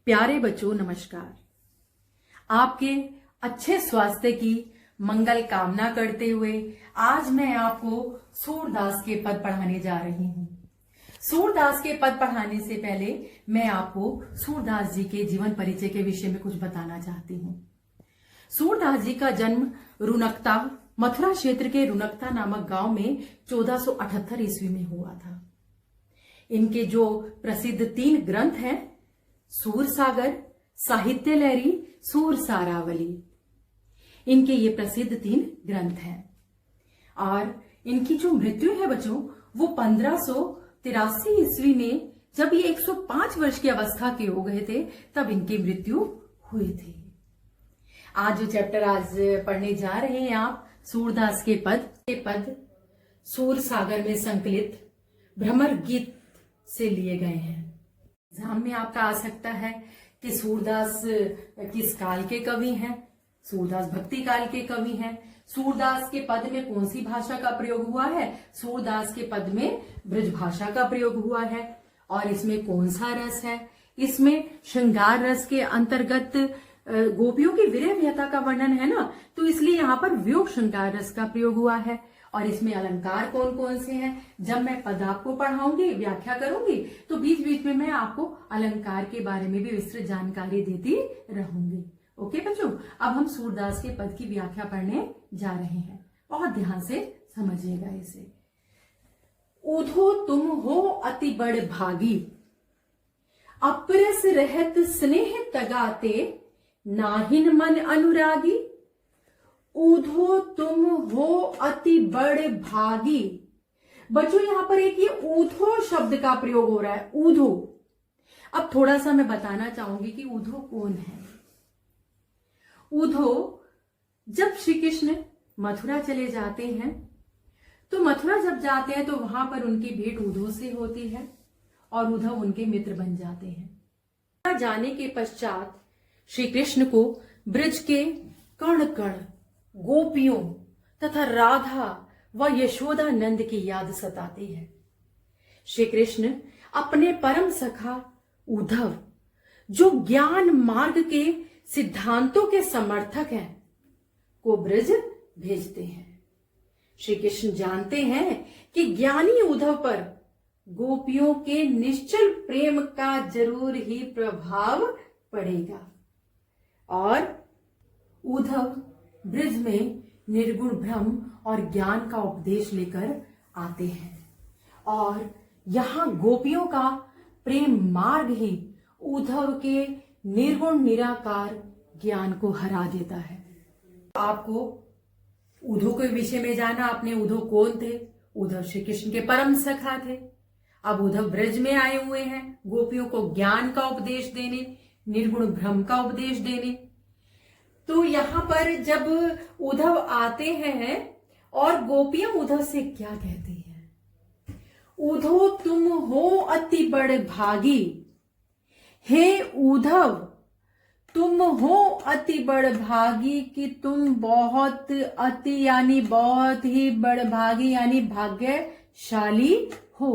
प्यारे बच्चों नमस्कार। आपके अच्छे स्वास्थ्य की मंगल कामना करते हुए आज मैं आपको सूरदास के पद पढ़ाने जा रही हूँ। सूरदास के पद पढ़ाने से पहले मैं आपको सूरदास जी के जीवन परिचय के विषय में कुछ बताना चाहती हूँ। सूरदास जी का जन्म रुनकता मथुरा क्षेत्र के रुनकता नामक गांव में 1478 ईस्वी में हुआ था। इनके जो प्रसिद्ध 3 ग्रंथ हैं, सूरसागर, साहित्य लहरी, सूरसारावली, इनके ये प्रसिद्ध 3 ग्रंथ हैं। और इनकी जो मृत्यु है बच्चों, वो 1583 ईस्वी में जब ये 105 वर्ष की अवस्था के हो गए थे, तब इनकी मृत्यु हुई थी। आज जो चैप्टर आज पढ़ने जा रहे हैं आप, सूरदास के पद सूरसागर में संकलित भ्रमर गीत से लिए गए हैं। एग्जाम में आपका आ सकता है कि सूरदास किस काल के कवि हैं। सूरदास भक्ति काल के कवि हैं। सूरदास के पद में कौन सी भाषा का प्रयोग हुआ है? सूरदास के पद में ब्रज भाषा का प्रयोग हुआ है। और इसमें कौन सा रस है? इसमें श्रृंगार रस के अंतर्गत गोपियों की विरह व्यथा का वर्णन है ना, तो इसलिए यहाँ पर वियोग श्रृंगार रस का प्रयोग हुआ है। और इसमें अलंकार कौन कौन से हैं? जब मैं पद आपको पढ़ाऊंगी, व्याख्या करूंगी, तो बीच बीच में मैं आपको अलंकार के बारे में भी विस्तृत जानकारी देती रहूंगी। ओके बच्चों, अब हम सूरदास के पद की व्याख्या पढ़ने जा रहे हैं। बहुत ध्यान से समझिएगा इसे। ऊधो तुम हो अति बड़ भागी, अपरस रहत स्नेह तगाते, नाहिन मन अनुरागी। ऊधो तुम हो अति बड़ भागी। बच्चों यहां पर एक ये ऊधो शब्द का प्रयोग हो रहा है, ऊधो। अब थोड़ा सा मैं बताना चाहूंगी कि ऊधो कौन है। ऊधो, जब श्री कृष्ण मथुरा चले जाते हैं, तो मथुरा जब जाते हैं तो वहां पर उनकी भेंट ऊधो से होती है और उद्धव उनके मित्र बन जाते हैं। जाने के पश्चात श्री कृष्ण को ब्रज के कण कण गोपियों तथा राधा व यशोदा नंद की याद सताती है। श्री कृष्ण अपने परम सखा उद्धव, जो ज्ञान मार्ग के सिद्धांतों के समर्थक हैं, को ब्रज भेजते हैं। श्री कृष्ण जानते हैं कि ज्ञानी उद्धव पर गोपियों के निश्चल प्रेम का जरूर ही प्रभाव पड़ेगा और उद्धव ब्रज में निर्गुण ब्रह्म और ज्ञान का उपदेश लेकर आते हैं। और यहां गोपियों का प्रेम मार्ग ही उद्धव के निर्गुण निराकार ज्ञान को हरा देता है। आपको उद्धव के विषय में जाना, आपने उद्धव कौन थे? उद्धव श्री कृष्ण के परम सखा थे। अब उद्धव ब्रज में आए हुए हैं गोपियों को ज्ञान का उपदेश देने, निर्गुण ब्रह्म का उपदेश देने। तो यहां पर जब उद्धव आते हैं और गोपियां उद्धव से क्या कहती हैं? उद्धव तुम हो अति बड़ भागी। हे उद्धव, तुम हो अति बड़ भागी कि तुम बहुत अति यानी बहुत ही बड़ भागी यानी भाग्यशाली हो।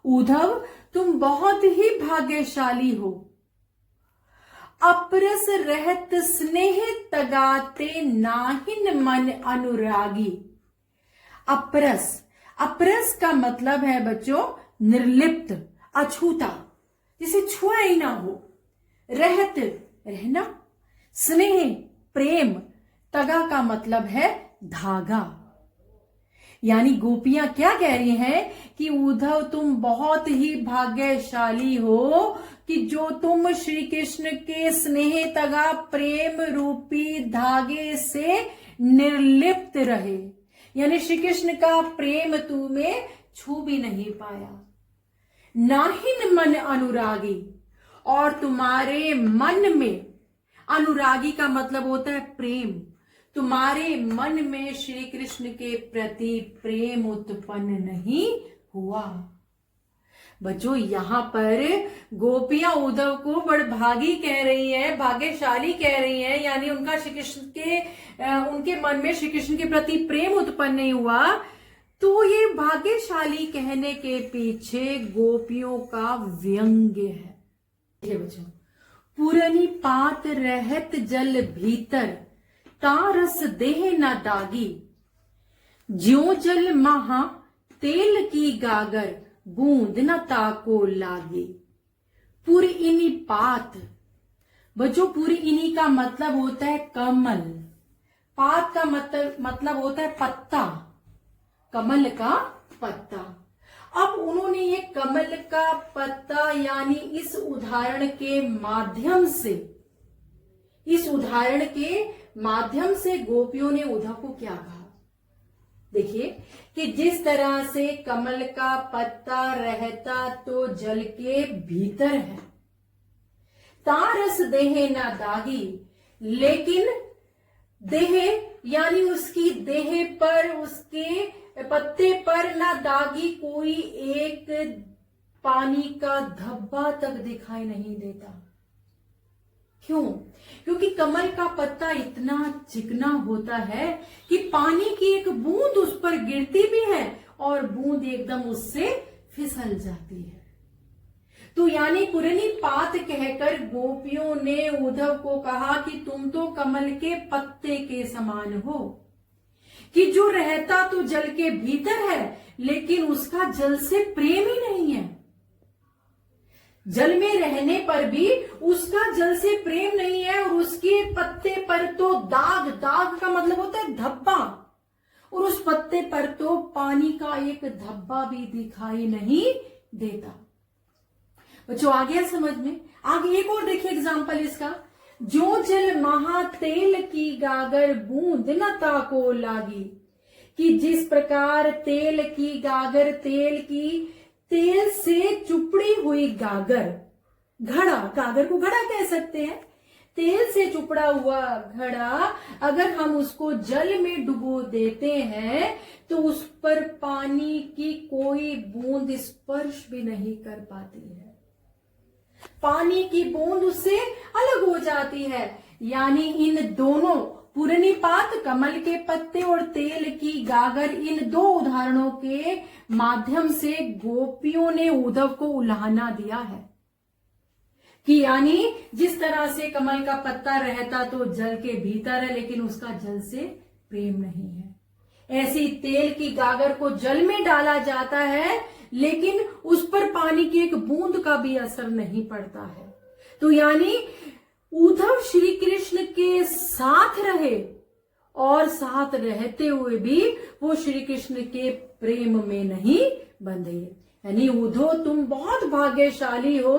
उद्धव तुम बहुत ही भाग्यशाली हो। अपरस रहत स्नेह तगाते, नाहिन मन अनुरागी। अपरस, अपरस का मतलब है बच्चों निर्लिप्त, अछूता, जिसे छुआ ही ना हो। रहत, रहना। स्नेह, प्रेम। तगा का मतलब है धागा। यानी गोपियां क्या कह रही हैं कि उद्धव तुम बहुत ही भाग्यशाली हो कि जो तुम श्री कृष्ण के स्नेह तगा प्रेम रूपी धागे से निर्लिप्त रहे, यानी श्री कृष्ण का प्रेम तुम्हें छू भी नहीं पाया। नाहिन मन अनुरागी, और तुम्हारे मन में, अनुरागी का मतलब होता है प्रेम, तुम्हारे मन में श्री कृष्ण के प्रति प्रेम उत्पन्न नहीं हुआ। बच्चों यहां पर गोपियां उद्धव को बड़भागी कह रही हैं, भाग्यशाली कह रही हैं, यानी उनका श्री कृष्ण के उनके मन में श्री कृष्ण के प्रति प्रेम उत्पन्न नहीं हुआ। तो ये भाग्यशाली कहने के पीछे गोपियों का व्यंग्य है। बच्चों पुरनी पात रहत जल भीतर, तारस देह न दागी। ज्यों जल महा तेल की गागर, बूंद न ताको लागी। पुरइनी पात, बच्चों पुरइनी का मतलब होता है कमल, पात का मतलब होता है पत्ता, कमल का पत्ता। अब उन्होंने ये कमल का पत्ता यानी इस उदाहरण के माध्यम से गोपियों ने उद्धव को क्या कहा। देखिए कि जिस तरह से कमल का पत्ता रहता तो जल के भीतर है, तारस देह ना दागी, लेकिन देह यानी उसकी देह पर, उसके पत्ते पर ना दागी कोई एक पानी का धब्बा तक दिखाई नहीं देता। क्यों? क्योंकि कमल का पत्ता इतना चिकना होता है कि पानी की एक बूंद उस पर गिरती भी है और बूंद एकदम उससे फिसल जाती है। तो यानी पुरनी पात कहकर गोपियों ने उद्धव को कहा कि तुम तो कमल के पत्ते के समान हो, कि जो रहता तो जल के भीतर है लेकिन उसका जल से प्रेम ही नहीं है। जल में रहने पर भी उसका जल से प्रेम नहीं है और उसके पत्ते पर तो दाग, दाग का मतलब होता है धब्बा, और उस पत्ते पर तो पानी का एक धब्बा भी दिखाई नहीं देता। बच्चों आ गया समझ में? आगे एक और देखिए एग्जाम्पल इसका। जो जल महा तेल की गागर, बूंद न ताको लागी। कि जिस प्रकार तेल की गागर, तेल से चुपड़ी हुई गागर, घड़ा, गागर को घड़ा कह सकते हैं, तेल से चुपड़ा हुआ घड़ा अगर हम उसको जल में डुबो देते हैं तो उस पर पानी की कोई बूंद स्पर्श भी नहीं कर पाती है, पानी की बूंद उससे अलग हो जाती है। यानी इन दोनों, पुरनी पात, कमल के पत्ते और तेल की गागर, इन दो उदाहरणों के माध्यम से गोपियों ने उद्धव को उल्हाना दिया है कि यानी जिस तरह से कमल का पत्ता रहता तो जल के भीतर है लेकिन उसका जल से प्रेम नहीं है, ऐसी तेल की गागर को जल में डाला जाता है लेकिन उस पर पानी की एक बूंद का भी असर नहीं पड़ता है। तो यानी उद्धव श्री कृष्ण के साथ रहे और साथ रहते हुए भी वो श्री कृष्ण के प्रेम में नहीं बंधे। यानी उद्धव तुम बहुत भाग्यशाली हो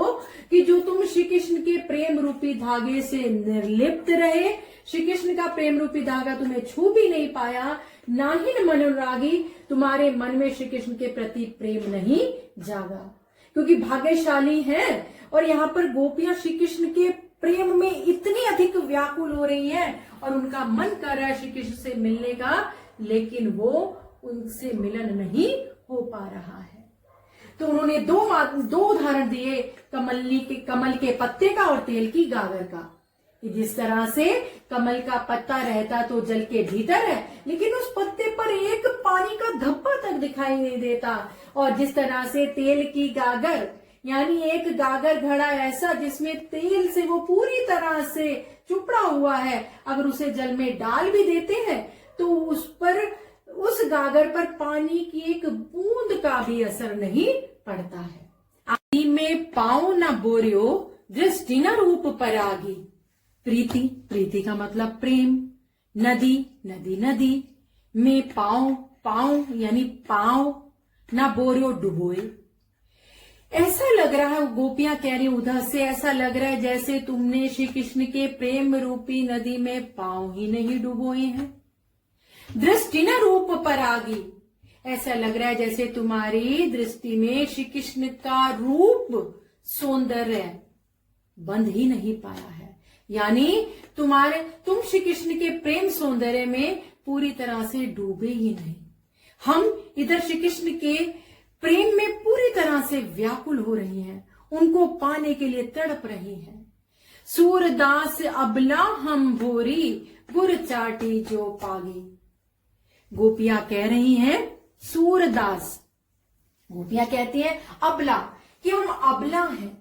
कि जो तुम श्री कृष्ण के प्रेम रूपी धागे से निर्लिप्त रहे, श्री कृष्ण का प्रेम रूपी धागा तुम्हें छू भी नहीं पाया, ना ही मनोरागी तुम्हारे मन में श्री कृष्ण के प्रति प्रेम नहीं जागा, क्योंकि भाग्यशाली हैं। और यहाँ पर गोपियां श्री कृष्ण के प्रेम में इतनी अधिक व्याकुल हो रही हैं और उनका मन कर रहा है श्री कृष्ण से मिलने का, लेकिन वो उनसे मिलन नहीं हो पा रहा है। तो उन्होंने दो उदाहरण दिए, कमल के पत्ते का और तेल की गागर का, कि जिस तरह से कमल का पत्ता रहता तो जल के भीतर है लेकिन उस पत्ते पर एक पानी का धब्बा तक दिखाई नहीं देता, और जिस तरह से तेल की गागर यानी एक गागर घड़ा ऐसा जिसमें तेल से वो पूरी तरह से चुपड़ा हुआ है, अगर उसे जल में डाल भी देते हैं तो उस गागर पर पानी की एक बूंद का भी असर नहीं पड़ता है। आदि में पाओ न बोरियो, दृष्टि न रूप परागी। प्रीति का मतलब प्रेम, नदी में पाओ यानी पाओ, ना बोरियो डुबोए। ऐसा लग रहा है, गोपियां कह रही उधर से, ऐसा लग रहा है जैसे तुमने श्री कृष्ण के प्रेम रूपी नदी में पांव ही नहीं डुबोए हैं। दृष्टि न रूप परागी, ऐसा लग रहा है जैसे तुम्हारी दृष्टि में श्री कृष्ण का रूप, सौंदर्य बंध ही नहीं पाया है। यानी तुम श्री कृष्ण के प्रेम सौंदर्य में पूरी तरह से डूबे ही नहीं। हम इधर श्री कृष्ण के प्रेम में पूरी तरह से व्याकुल हो रही हैं, उनको पाने के लिए तड़प रही हैं। सूरदास अबला हम भोरी, गुर चाटी जो पागी। गोपियां कह रही हैं सूरदास, गोपियां कहती हैं अबला, कि हम अबला हैं,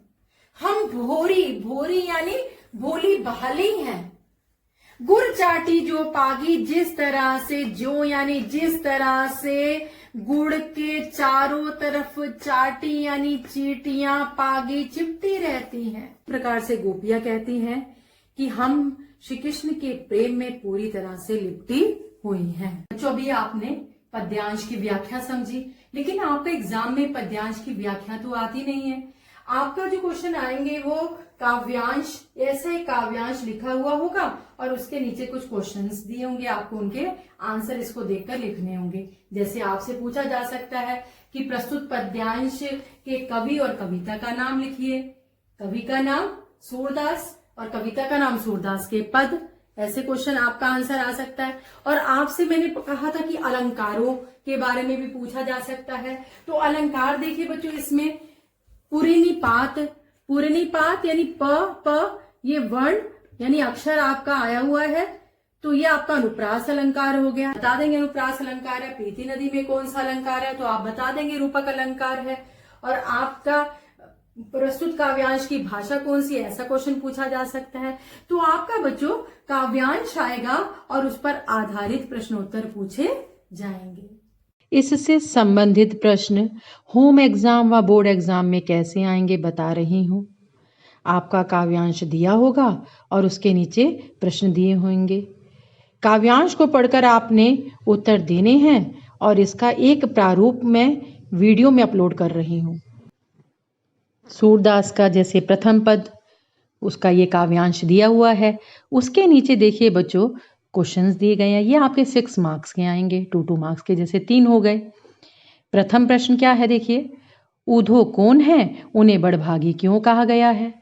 हम भोरी, भोरी यानी भोली भाली हैं। गुड़ चाटी जो पागी जिस तरह से, जो यानी जिस तरह से गुड़ के चारों तरफ चाटी यानी चींटियां पागी चिपटी रहती हैं। इस प्रकार से गोपियां कहती हैं कि हम श्री कृष्ण के प्रेम में पूरी तरह से लिपटी हुई हैं। बच्चों, अभी आपने पद्यांश की व्याख्या समझी, लेकिन आपको एग्जाम में पद्यांश की व्याख्या तो आती नहीं है। आपका जो क्वेश्चन आएंगे वो काव्यांश, ऐसा ही काव्यांश लिखा हुआ होगा और उसके नीचे कुछ क्वेश्चंस दिए होंगे, आपको उनके आंसर इसको देखकर लिखने होंगे। जैसे आपसे पूछा जा सकता है कि प्रस्तुत पद्यांश के कवि और कविता का नाम लिखिए। कवि का नाम सूरदास और कविता का नाम सूरदास के पद, ऐसे क्वेश्चन आपका आंसर आ सकता है। और आपसे मैंने कहा था कि अलंकारों के बारे में भी पूछा जा सकता है। तो अलंकार देखिए बच्चों, इसमें पूर्णिपात, पूर्णिपात यानी प ये वर्ण यानी अक्षर आपका आया हुआ है, तो ये आपका अनुप्रास अलंकार हो गया। बता देंगे अनुप्रास अलंकार है। प्रीति नदी में कौन सा अलंकार है, तो आप बता देंगे रूपक अलंकार है। और आपका प्रस्तुत काव्यांश की भाषा कौन सी है, ऐसा क्वेश्चन पूछा जा सकता है। तो आपका बच्चों काव्यांश आएगा और उस पर आधारित प्रश्नोत्तर पूछे जाएंगे। इससे संबंधित प्रश्न होम एग्जाम व बोर्ड एग्जाम में कैसे आएंगे बता रही हूँ। आपका काव्यांश दिया होगा और उसके नीचे प्रश्न दिए होंगे। काव्यांश को पढ़कर आपने उत्तर देने हैं और इसका एक प्रारूप में वीडियो में अपलोड कर रही हूँ। सूरदास का जैसे प्रथम पद, उसका ये काव्यांश दिया हुआ है। उसके नीचे देखिए बच्चों क्वेश्चंस दिए गए हैं। ये आपके 6 मार्क्स के आएंगे, 2 मार्क्स के जैसे 3 हो गए। प्रथम प्रश्न क्या है देखिए, ऊधो कौन है, उन्हें बड़भागी क्यों कहा गया है।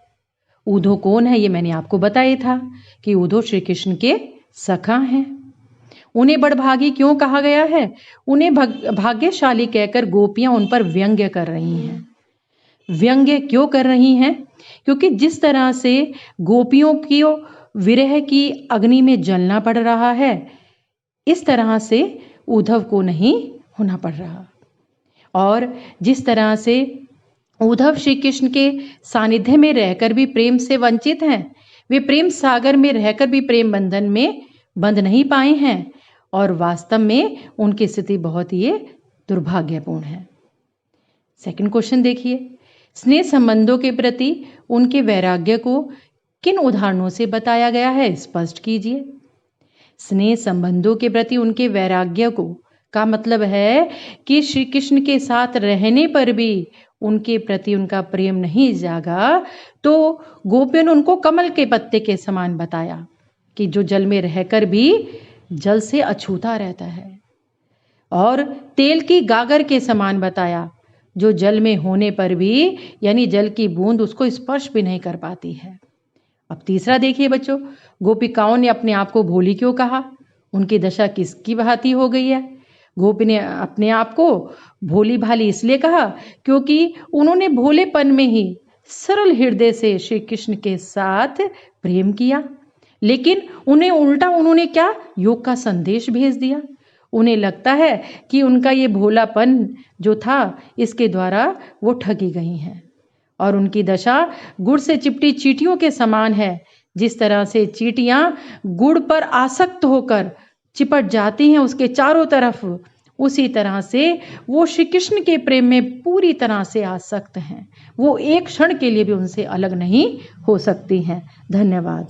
ऊधो कौन है, ये मैंने आपको बताया था कि ऊधो श्री कृष्ण के सखा हैं। उन्हें बड़भागी क्यों कहा गया है, उन्हें भाग्यशाली कहकर गोपियां उन पर व्यंग्य कर रही हैं। व्यंग्य क्यों कर रही हैं, क्योंकि जिस तरह से गोपियों की विरह की अग्नि में जलना पड़ रहा है, इस तरह से उद्धव को नहीं होना पड़ रहा। और जिस तरह से उद्धव श्री कृष्ण के सानिध्य में रहकर भी प्रेम से वंचित हैं, वे प्रेम सागर में रहकर भी प्रेम बंधन में बंध नहीं पाए हैं और वास्तव में उनकी स्थिति बहुत ही दुर्भाग्यपूर्ण है। सेकंड क्वेश्चन देखिए, स्नेह संबंधों के प्रति उनके वैराग्य को किन उदाहरणों से बताया गया है, स्पष्ट कीजिए। स्नेह संबंधों के प्रति उनके वैराग्य को का मतलब है कि श्री कृष्ण के साथ रहने पर भी उनके प्रति उनका प्रेम नहीं जागा, तो गोपियों ने उनको कमल के पत्ते के समान बताया कि जो जल में रहकर भी जल से अछूता रहता है, और तेल की गागर के समान बताया जो जल में होने पर भी यानी जल की बूंद उसको स्पर्श भी नहीं कर पाती है। अब तीसरा देखिए बच्चों, गोपिकाओं ने अपने आप को भोली क्यों कहा, उनकी दशा किसकी भांति हो गई है। गोपी ने अपने आप को भोली भाली इसलिए कहा क्योंकि उन्होंने भोलेपन में ही सरल हृदय से श्री कृष्ण के साथ प्रेम किया, लेकिन उन्हें उल्टा उन्होंने क्या योग का संदेश भेज दिया। उन्हें लगता है कि उनका ये भोलापन जो था इसके द्वारा वो ठगी गई हैं, और उनकी दशा गुड़ से चिपटी चींटियों के समान है। जिस तरह से चींटियां गुड़ पर आसक्त होकर चिपट जाती हैं उसके चारों तरफ, उसी तरह से वो श्री कृष्ण के प्रेम में पूरी तरह से आसक्त हैं। वो एक क्षण के लिए भी उनसे अलग नहीं हो सकती हैं। धन्यवाद।